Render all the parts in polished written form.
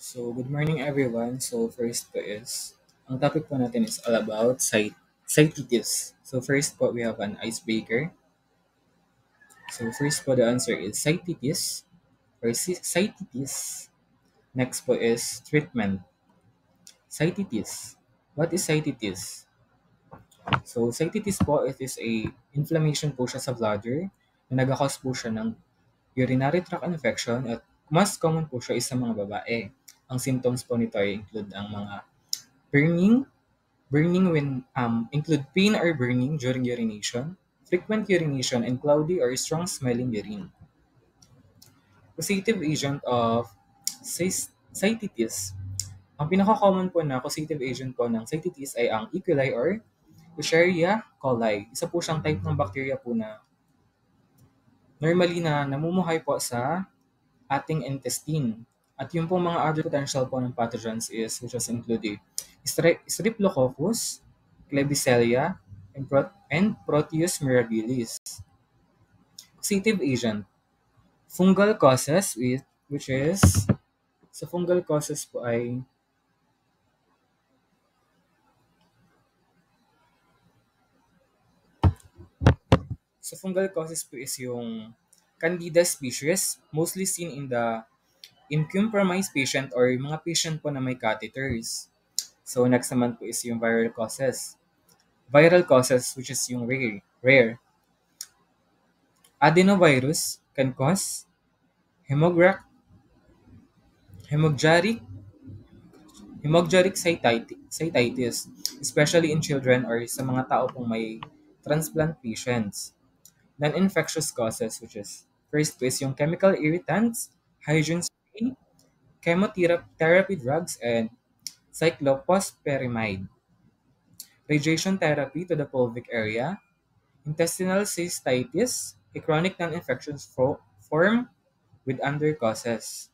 So, good morning everyone. So, first po is, ang topic po natin is all about cytitis. So, first po, we have an icebreaker. So, first po, the answer is cytitis or cytitis. Next po is treatment. Cytitis. What is cytitis? So, cytitis po, it is a inflammation po siya sa bladder na nag-cause po siya ng urinary tract infection at mas common po siya is sa mga babae. Ang symptoms po nito ay include ang mga burning, burning when include pain or burning during urination, frequent urination, and cloudy or strong smelling urine. Causative agent of cystitis. Ang pinaka-common po na causative agent po ng cystitis ay ang E. coli or Escherichia coli. Isa po siyang type ng bacteria po na normally na namumuhay po sa ating intestine. At yung pong mga other potential po ng pathogens is which is include Streptococcus, Klebsiella, and Proteus mirabilis. Causative agent. Fungal causes which is sa fungal causes po ay po is yung Candida species mostly seen in the immunocompromised patient or mga patient po na may catheters. So next naman po is yung viral causes. Viral causes which is yung rare. Adenovirus can cause hemorrhagic cystitis, especially in children or sa mga tao pong may transplant patients. Non-infectious causes which is first is yung chemical irritants, hygiene spray, chemotherapy drugs, and cyclophosphoramide. Radiation therapy to the pelvic area, intestinal cystitis, a chronic non-infectious form with other causes.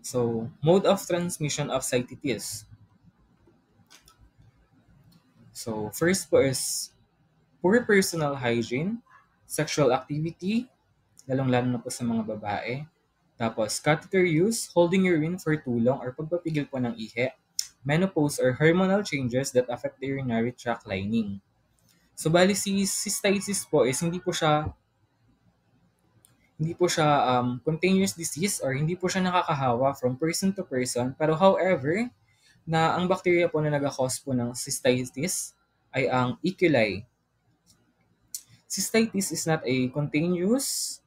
So, mode of transmission of cystitis. So, first po is poor personal hygiene, sexual activity, lalong-lalo na po sa mga babae. Tapos, catheter use, holding urine for too long or pagpapigil po ng ihi, menopause or hormonal changes that affect the urinary tract lining. So, bali si cystitis po is hindi po siya continuous disease or hindi po siya nakakahawa from person to person. Pero however, na ang bacteria po na nag-cause po ng cystitis ay ang E. coli. Cystitis is not a continuous,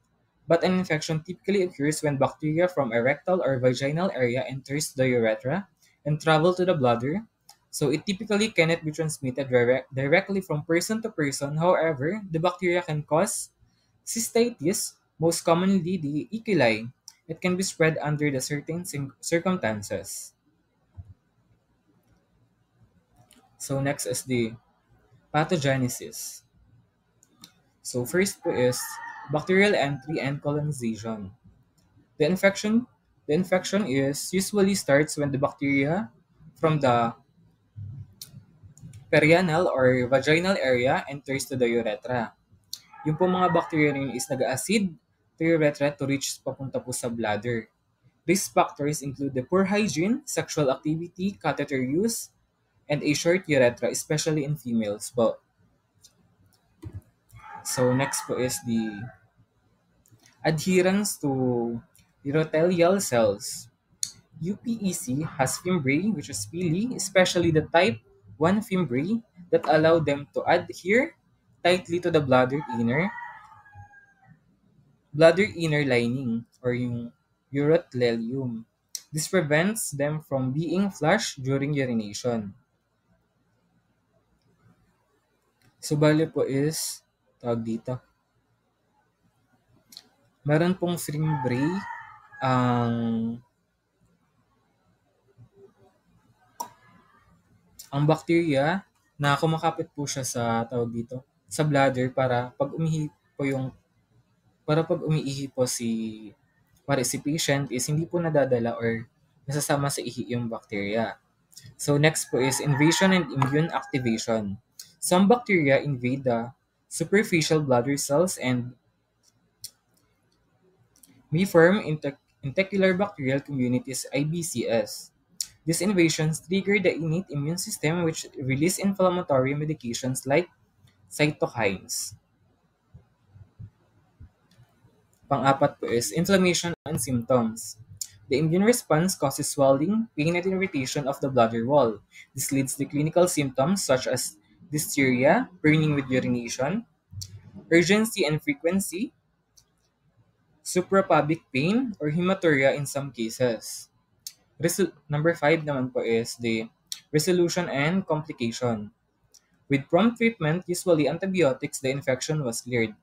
but an infection typically occurs when bacteria from a rectal or vaginal area enters the urethra and travel to the bladder. So it typically cannot be transmitted directly from person to person. However, the bacteria can cause cystitis, most commonly the E. coli. It can be spread under the certain circumstances. So next is the pathogenesis. So first po is bacterial entry and colonization. The infection the infection is usually starts when the bacteria from the perianal or vaginal area enters to the urethra. Yung po mga bacteria rin is nag-acid to urethra to reach papunta po sa bladder. Risk factors include the poor hygiene, sexual activity, catheter use, and a short urethra, especially in females po. So next po is the adherence to urothelial cells. UPEC has fimbriae, which is pili, especially the type 1 fimbriae that allow them to adhere tightly to the bladder inner lining or yung urothelium. This prevents them from being flushed during urination. So, bali po is, tawag dito, meron pong fimbriae ang bacteria na kumakapit po siya sa tawag dito, sa bladder para pag umiihi po si patient is hindi po nadadala or nasasama sa ihi yung bacteria. So next po is invasion and immune activation. Some bacteria invade the superficial bladder cells and may form intracellular bacterial communities IBCS. These invasions trigger the innate immune system which release inflammatory medications like cytokines. Pang-apat po is inflammation and symptoms. The immune response causes swelling, pain, and irritation of the bladder wall. This leads to clinical symptoms such as dysuria, burning with urination, urgency and frequency, suprapubic pain, or hematuria in some cases. Number 5 naman po is the resolution and complication. With prompt treatment, usually antibiotics, the infection was cleared.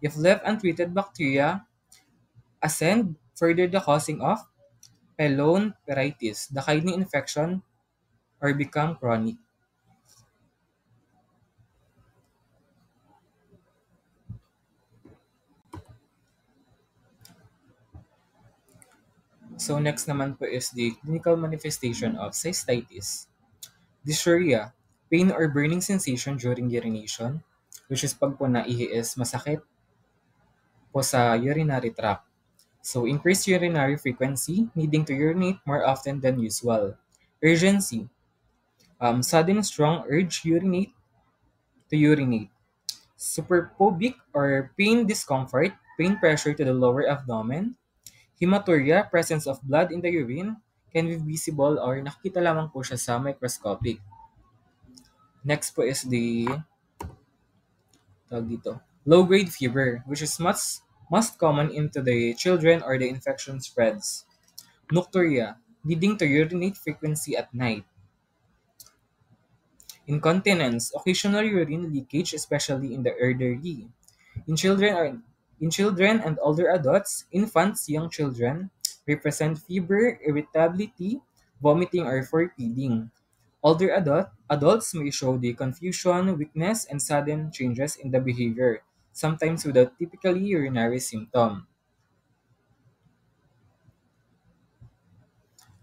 If left untreated, bacteria ascend, further the causing of pyelonephritis, the kidney infection, or become chronic. So next naman po is the clinical manifestation of cystitis. Dysuria, pain or burning sensation during urination, which is pag po naihi is masakit po sa urinary tract. So increased urinary frequency, needing to urinate more often than usual. Urgency, sudden strong urge to urinate. Suprapubic or pain discomfort, pain pressure to the lower abdomen. Hematuria, presence of blood in the urine, can be visible or nakikita lamang po siya sa microscopic. Next po is the tawag dito, low-grade fever, which is most common into the children or the infection spreads. Nocturia, leading to urinate frequency at night. Incontinence, occasional urine leakage, especially in the elderly. In children or in children and older adults, infants, young children represent fever, irritability, vomiting, or feeding. Older adults may show the confusion, weakness, and sudden changes in the behavior, sometimes without typically urinary symptom.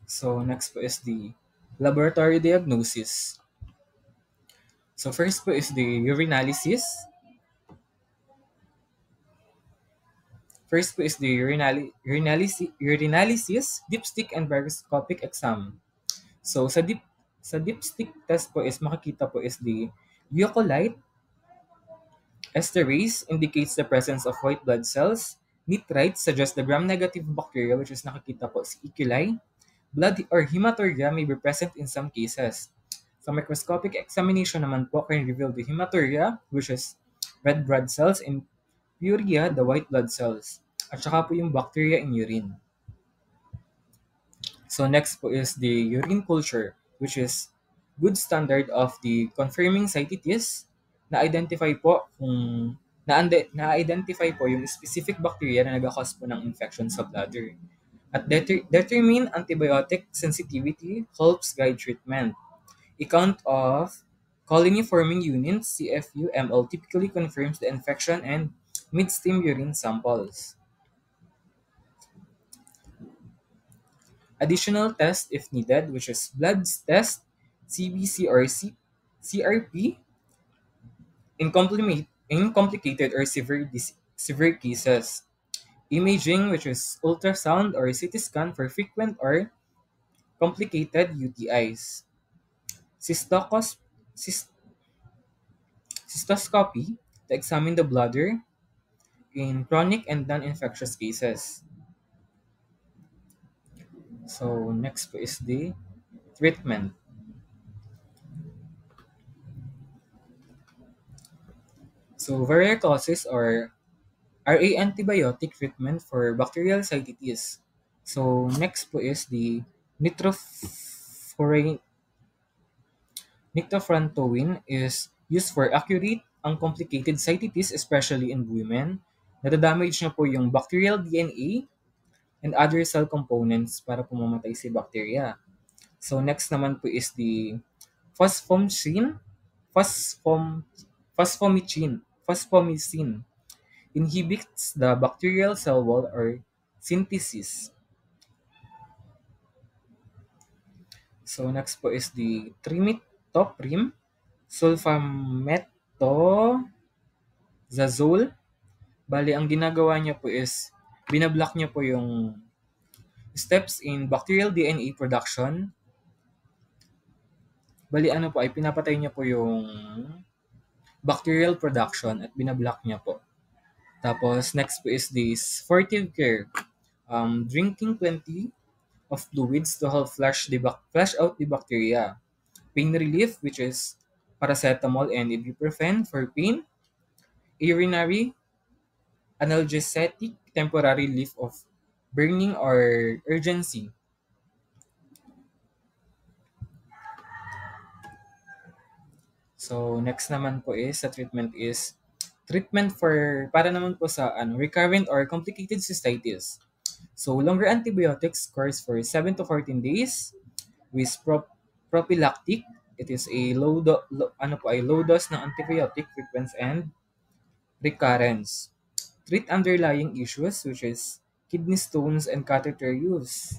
So next po is the laboratory diagnosis. So first po is the urinalysis. First po is the urinalysis, dipstick, and microscopic exam. So sa dipstick test po is makikita po is the leukocyte esterase indicates the presence of white blood cells. Nitrites suggests the gram-negative bacteria which is nakikita po si E. coli. Blood or hematuria may be present in some cases. Sa microscopic examination naman po can reveal the hematuria which is red blood cells and urea, the white blood cells. At saka po yung bacteria in urine. So next po is the urine culture, which is good standard of the confirming cystitis na-identify po kung na-identify po yung specific bacteria na nag-cause po ng infection sa bladder. At determine antibiotic sensitivity helps guide treatment. A count of colony-forming units, CFU-ML, typically confirms the infection and midstream urine samples. Additional tests if needed, which is blood test, CBC or CRP, in complicated or severe cases. Imaging, which is ultrasound or CT scan for frequent or complicated UTIs. Cystoscopy to examine the bladder in chronic and non-infectious cases. So next po is the treatment. So various causes are a antibiotic treatment for bacterial cystitis. So next po is the nitrofurantoin is used for accurate, uncomplicated cystitis, especially in women. Nadadamage na po yung bacterial DNA and other cell components para pumamatay si bacteria. So next naman po is the phosphomycin, phosphomycin inhibits the bacterial cell wall or synthesis. So next po is the trimethoprim, sulfamethoxazole. Bali, ang ginagawa niya po is binablock niya po yung steps in bacterial DNA production. Bali ano po ay pinapatay niya po yung bacterial production at binablock niya po. Tapos next po is this fortive care. Drinking plenty of fluids to help flush out the bacteria. Pain relief, which is paracetamol and ibuprofen for pain. Urinary analgesic, temporary relief of burning or urgency. So next naman po is sa treatment is treatment for para naman po sa recurrent or complicated cystitis. So longer antibiotics course for 7 to 14 days with prophylactic. It is a low dose ng antibiotic frequency and recurrence. Treat underlying issues which is kidney stones and catheter use.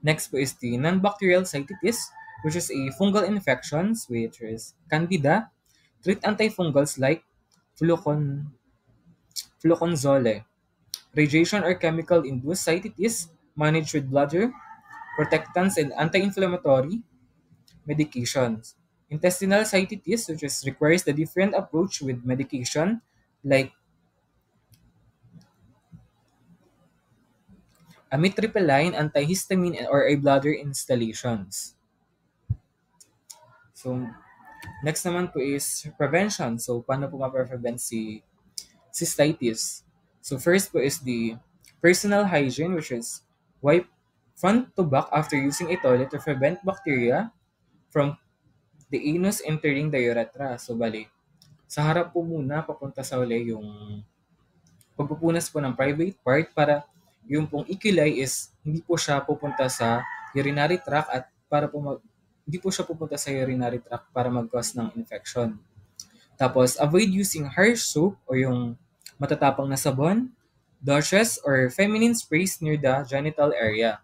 Next po is the non-bacterial cystitis, which is a fungal infections, which is candida. Treat antifungals like flucon, fluconazole. Radiation or chemical-induced cystitis, managed with bladder, protectants, and anti-inflammatory medications. Intestinal cystitis, which is requires the different approach with medication like amitriptyline, antihistamine, or a bladder installations. So, next naman po is prevention. So, paano po ma-prevent si cystitis? So, first po is the personal hygiene, which is wipe front to back after using a toilet to prevent bacteria from the anus entering the urethra. So, bali, sa harap po muna papunta sa uli yung pagpupunas po ng private part para yung pong ikilay is hindi po siya pupunta sa urinary tract at para po hindi po siya pupunta sa urinary tract para mag-cause ng infection. Tapos, avoid using harsh soap o yung matatapang na sabon, douches, or feminine sprays near the genital area.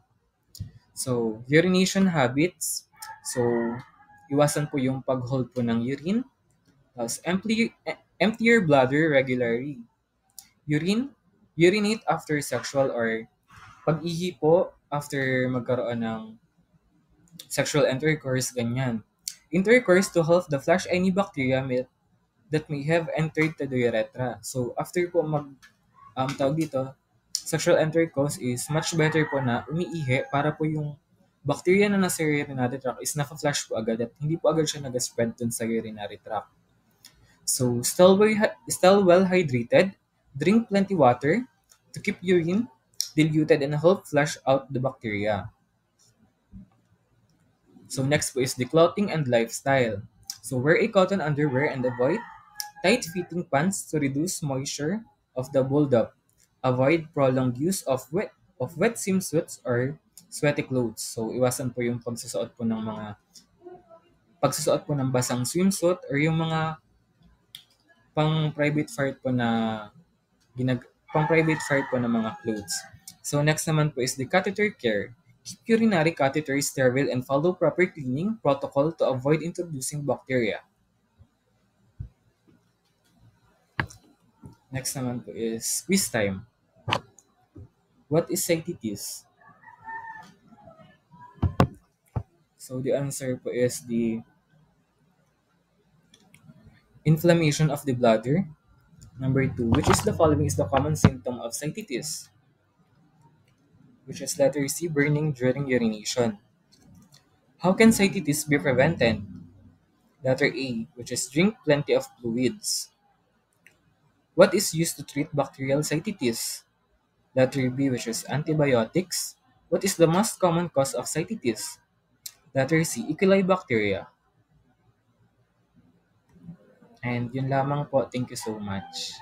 So, urination habits. So, iwasan po yung pag-hold po ng urine. Tapos, empty your bladder regularly. Urinate after sexual or pag-ihi po after magkaroon ng sexual intercourse, ganyan. Intercourse to help the flush any bacteria that may have entered to the urethra. So, after po tawag dito, sexual intercourse is much better po na umiihi para po yung bacteria na nasa urinary tract is naka-flush po agad at hindi po agad siya nag-spread dun sa urinary tract. So, still well hydrated, drink plenty water to keep urine diluted and help flush out the bacteria. So, next po is the clothing and lifestyle. So, wear a cotton underwear and avoid tight-fitting pants to reduce moisture of the buildup. Avoid prolonged use of wet swimsuits or sweaty clothes. So, iwasan po yung pagsusuot po ng basang swimsuit or yung mga pang private part po na pang private part po ng mga clothes. So next naman po is the catheter care. Keep urinary catheter sterile and follow proper cleaning protocol to avoid introducing bacteria. Next naman po is quiz time. What is cystitis? So the answer po is the inflammation of the bladder. Number 2, which is the following is the common symptom of cystitis? Which is letter C, burning during urination. How can cystitis be prevented? Letter A, which is drink plenty of fluids. What is used to treat bacterial cystitis? Letter B, which is antibiotics. What is the most common cause of cystitis? Letter C, E. coli bacteria. And yun lamang po. Thank you so much.